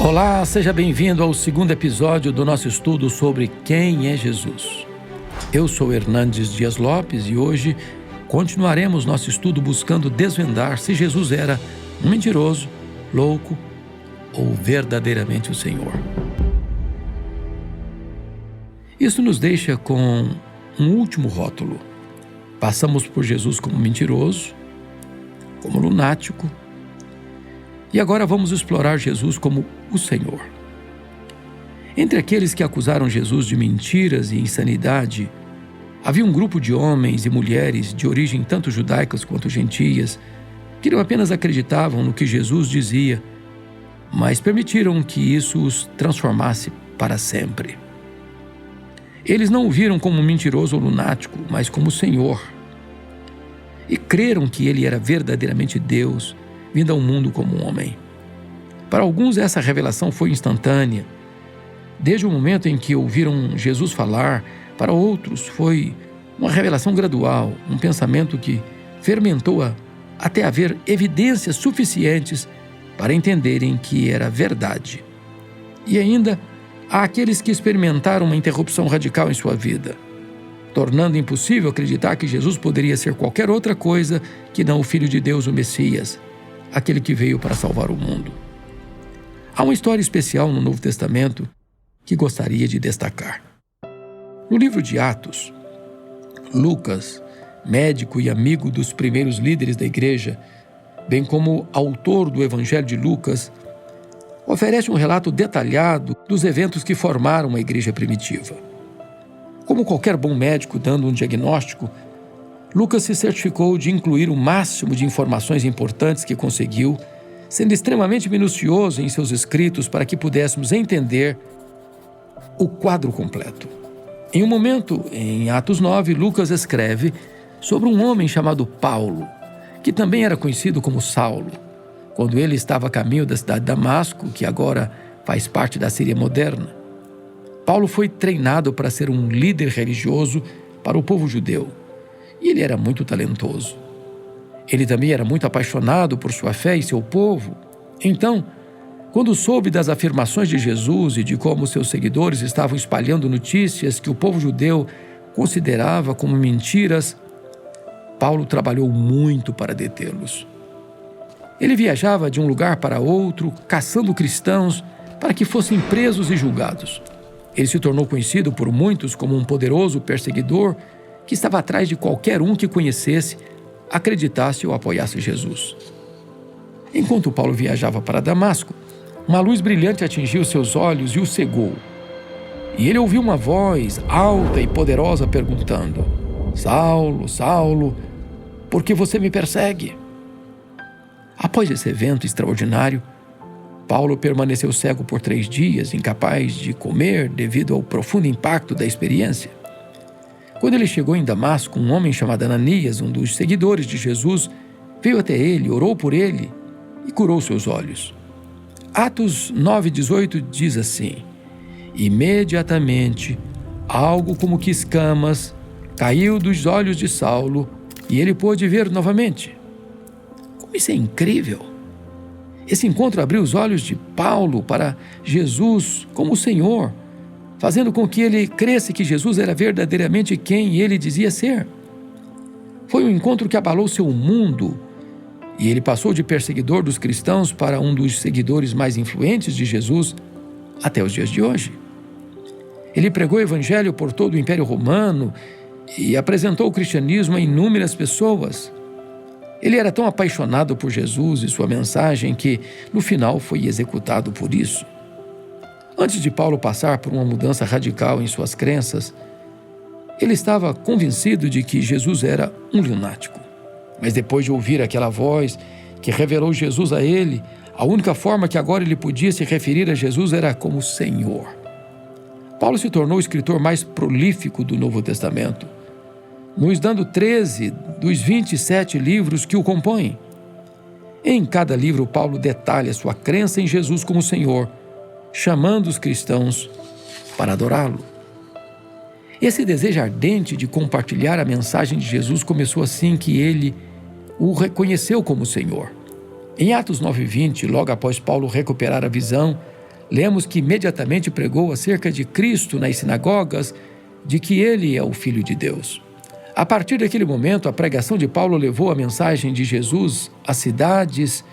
Olá, seja bem-vindo ao segundo episódio do nosso estudo sobre quem é Jesus. Eu sou Hernandes Dias Lopes e hoje continuaremos nosso estudo buscando desvendar se Jesus era um mentiroso, louco ou verdadeiramente o Senhor. Isso nos deixa com um último rótulo. Passamos por Jesus como mentiroso, como lunático, e agora vamos explorar Jesus como o Senhor. Entre aqueles que acusaram Jesus de mentiras e insanidade, havia um grupo de homens e mulheres de origem tanto judaicas quanto gentias, que não apenas acreditavam no que Jesus dizia, mas permitiram que isso os transformasse para sempre. Eles não o viram como um mentiroso ou lunático, mas como o Senhor. E creram que ele era verdadeiramente Deus, vindo ao mundo como homem. Para alguns, essa revelação foi instantânea. Desde o momento em que ouviram Jesus falar, para outros foi uma revelação gradual, um pensamento que fermentou até haver evidências suficientes para entenderem que era verdade. E ainda há aqueles que experimentaram uma interrupção radical em sua vida, tornando impossível acreditar que Jesus poderia ser qualquer outra coisa que não o Filho de Deus, o Messias, aquele que veio para salvar o mundo. Há uma história especial no Novo Testamento que gostaria de destacar. No livro de Atos, Lucas, médico e amigo dos primeiros líderes da igreja, bem como autor do Evangelho de Lucas, oferece um relato detalhado dos eventos que formaram a igreja primitiva. Como qualquer bom médico dando um diagnóstico, Lucas se certificou de incluir o máximo de informações importantes que conseguiu, sendo extremamente minucioso em seus escritos para que pudéssemos entender o quadro completo. Em um momento, em Atos 9, Lucas escreve sobre um homem chamado Paulo, que também era conhecido como Saulo, quando ele estava a caminho da cidade de Damasco, que agora faz parte da Síria moderna. Paulo foi treinado para ser um líder religioso para o povo judeu. E ele era muito talentoso. Ele também era muito apaixonado por sua fé e seu povo. Então, quando soube das afirmações de Jesus e de como seus seguidores estavam espalhando notícias que o povo judeu considerava como mentiras, Paulo trabalhou muito para detê-los. Ele viajava de um lugar para outro, caçando cristãos para que fossem presos e julgados. Ele se tornou conhecido por muitos como um poderoso perseguidor que estava atrás de qualquer um que conhecesse, acreditasse ou apoiasse Jesus. Enquanto Paulo viajava para Damasco, uma luz brilhante atingiu seus olhos e o cegou. E ele ouviu uma voz alta e poderosa perguntando: "Saulo, Saulo, por que você me persegue?" Após esse evento extraordinário, Paulo permaneceu cego por 3 dias, incapaz de comer devido ao profundo impacto da experiência. Quando ele chegou em Damasco, um homem chamado Ananias, um dos seguidores de Jesus, veio até ele, orou por ele e curou seus olhos. Atos 9:18 diz assim: "Imediatamente, algo como que escamas caiu dos olhos de Saulo e ele pôde ver novamente." Como isso é incrível! Esse encontro abriu os olhos de Paulo para Jesus como o Senhor, fazendo com que ele cresce que Jesus era verdadeiramente quem ele dizia ser. Foi um encontro que abalou seu mundo, e ele passou de perseguidor dos cristãos para um dos seguidores mais influentes de Jesus até os dias de hoje. Ele pregou o evangelho por todo o Império Romano e apresentou o cristianismo a inúmeras pessoas. Ele era tão apaixonado por Jesus e sua mensagem que, no final, foi executado por isso. Antes de Paulo passar por uma mudança radical em suas crenças, ele estava convencido de que Jesus era um lunático. Mas depois de ouvir aquela voz que revelou Jesus a ele, a única forma que agora ele podia se referir a Jesus era como Senhor. Paulo se tornou o escritor mais prolífico do Novo Testamento, nos dando 13 dos 27 livros que o compõem. Em cada livro, Paulo detalha sua crença em Jesus como Senhor, chamando os cristãos para adorá-lo. Esse desejo ardente de compartilhar a mensagem de Jesus começou assim que ele o reconheceu como Senhor. Em Atos 9:20, logo após Paulo recuperar a visão, lemos que imediatamente pregou acerca de Cristo nas sinagogas, de que ele é o Filho de Deus. A partir daquele momento, a pregação de Paulo levou a mensagem de Jesus às cidades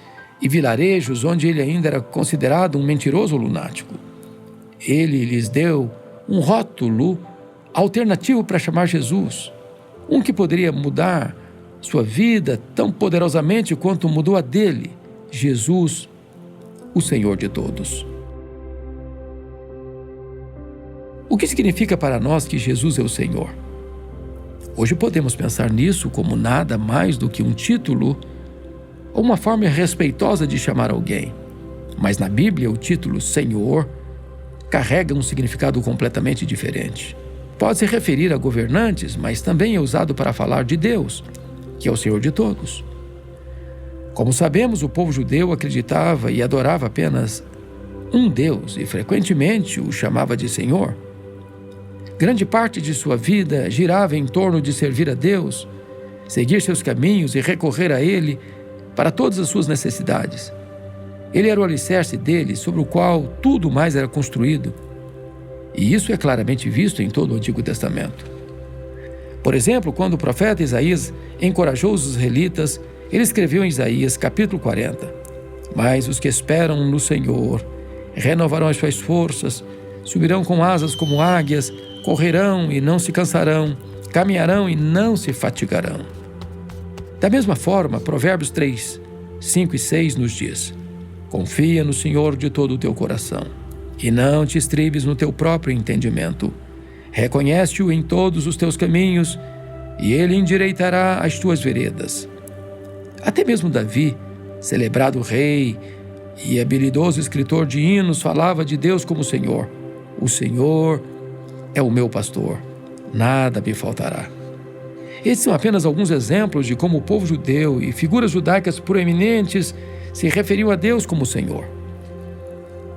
e vilarejos onde ele ainda era considerado um mentiroso lunático. Ele lhes deu um rótulo alternativo para chamar Jesus, um que poderia mudar sua vida tão poderosamente quanto mudou a dele, Jesus, o Senhor de todos. O que significa para nós que Jesus é o Senhor? Hoje podemos pensar nisso como nada mais do que um título ou uma forma respeitosa de chamar alguém. Mas na Bíblia, o título Senhor carrega um significado completamente diferente. Pode se referir a governantes, mas também é usado para falar de Deus, que é o Senhor de todos. Como sabemos, o povo judeu acreditava e adorava apenas um Deus e frequentemente o chamava de Senhor. Grande parte de sua vida girava em torno de servir a Deus, seguir seus caminhos e recorrer a Ele para todas as suas necessidades. Ele era o alicerce dele, sobre o qual tudo mais era construído. E isso é claramente visto em todo o Antigo Testamento. Por exemplo, quando o profeta Isaías encorajou os israelitas, ele escreveu em Isaías capítulo 40: Mas os que esperam no Senhor renovarão as suas forças, subirão com asas como águias, correrão e não se cansarão, caminharão e não se fatigarão. Da mesma forma, Provérbios 3, 5 e 6 nos diz: Confia no Senhor de todo o teu coração, e não te estribes no teu próprio entendimento. Reconhece-o em todos os teus caminhos, e ele endireitará as tuas veredas. Até mesmo Davi, celebrado rei e habilidoso escritor de hinos, falava de Deus como Senhor. O Senhor é o meu pastor, nada me faltará. Esses são apenas alguns exemplos de como o povo judeu e figuras judaicas proeminentes se referiam a Deus como Senhor.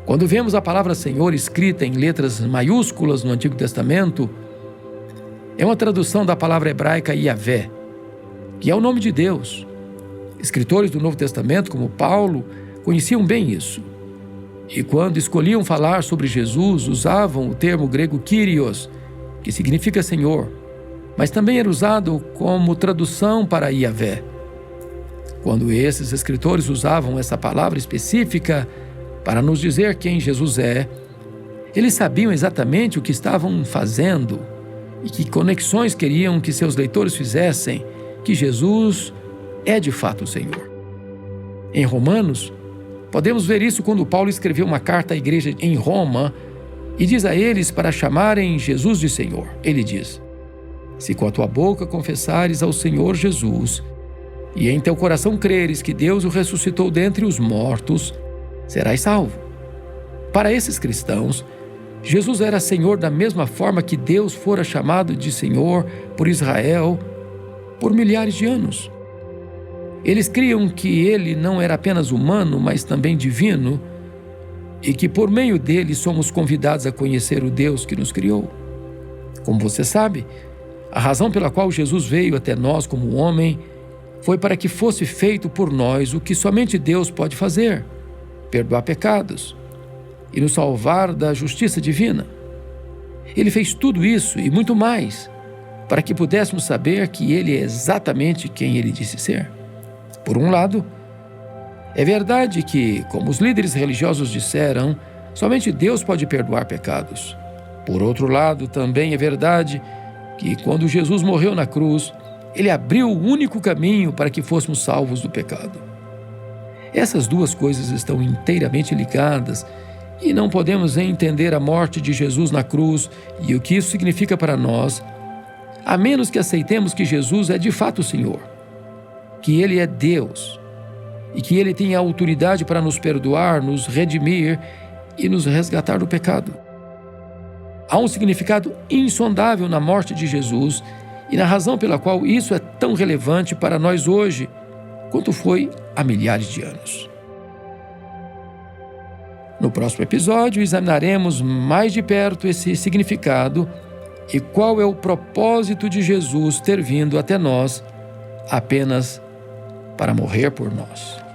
Quando vemos a palavra Senhor escrita em letras maiúsculas no Antigo Testamento, é uma tradução da palavra hebraica Yahvé, que é o nome de Deus. Escritores do Novo Testamento, como Paulo, conheciam bem isso. E quando escolhiam falar sobre Jesus, usavam o termo grego Kyrios, que significa Senhor, mas também era usado como tradução para Yahvé. Quando esses escritores usavam essa palavra específica para nos dizer quem Jesus é, eles sabiam exatamente o que estavam fazendo e que conexões queriam que seus leitores fizessem que Jesus é de fato o Senhor. Em Romanos, podemos ver isso quando Paulo escreveu uma carta à igreja em Roma e diz a eles para chamarem Jesus de Senhor. Ele diz: Se com a tua boca confessares ao Senhor Jesus e em teu coração creres que Deus o ressuscitou dentre os mortos, serás salvo. Para esses cristãos, Jesus era Senhor da mesma forma que Deus fora chamado de Senhor por Israel por milhares de anos. Eles criam que ele não era apenas humano, mas também divino, e que por meio dele somos convidados a conhecer o Deus que nos criou. Como você sabe, a razão pela qual Jesus veio até nós como homem foi para que fosse feito por nós o que somente Deus pode fazer: perdoar pecados e nos salvar da justiça divina. Ele fez tudo isso e muito mais para que pudéssemos saber que ele é exatamente quem ele disse ser. Por um lado, é verdade que, como os líderes religiosos disseram, somente Deus pode perdoar pecados. Por outro lado, também é verdade que, quando Jesus morreu na cruz, ele abriu o único caminho para que fôssemos salvos do pecado. Essas duas coisas estão inteiramente ligadas e não podemos entender a morte de Jesus na cruz e o que isso significa para nós, a menos que aceitemos que Jesus é de fato o Senhor, que Ele é Deus e que Ele tem a autoridade para nos perdoar, nos redimir e nos resgatar do pecado. Há um significado insondável na morte de Jesus e na razão pela qual isso é tão relevante para nós hoje, quanto foi há milhares de anos. No próximo episódio, examinaremos mais de perto esse significado e qual é o propósito de Jesus ter vindo até nós apenas para morrer por nós.